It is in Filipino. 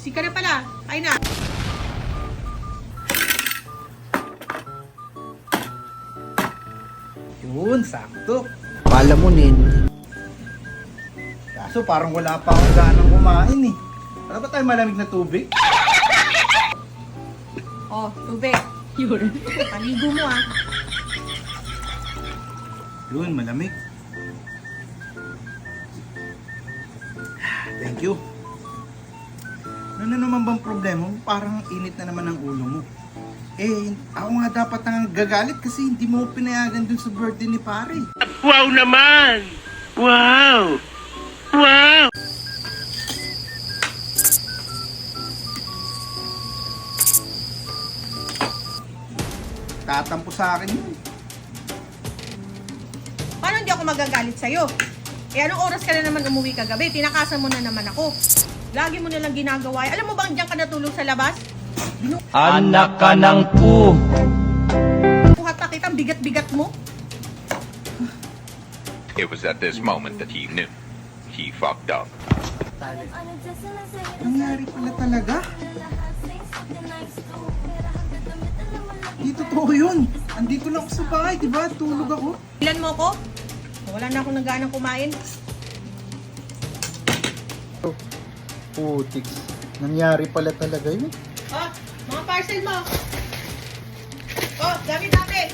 Gising ka na pala. Ay na. Yun, sakto. Palamunin. Kaso parang wala pa akong ganang kumain eh. Wala ba tayo malamig na tubig? Oh, tubig. Yun. Paligo mo ah. Yun, malamig. Thank you. Ano na naman bang problema mo? Parang init na naman ang ulo mo. Eh, ako nga dapat nang gagalit kasi hindi mo pinayagan dun sa birthday ni pare. Wow naman! Wow! Wow! Tatampo sa akin yun. Paano hindi ako magagalit sa'yo? Eh, anong oras ka na naman umuwi kagabi? Tinakasan mo na naman ako. Lagi mo nalang ginagawa. Alam mo bang diyan ka natulog sa labas? Anak ka ng pu. Buhat na kita, bigat-bigat mo. It was at this moment that he knew. He fucked up. Nangyari pala talaga. Di totoo yun. Andito lang ako sa bahay, di ba? Tulog ako. Ilan mo ako? Wala na akong nagganang kumain. Putiks. Nangyari pala talaga yun. Oh, mga parcel mo. Oh, dami-dami.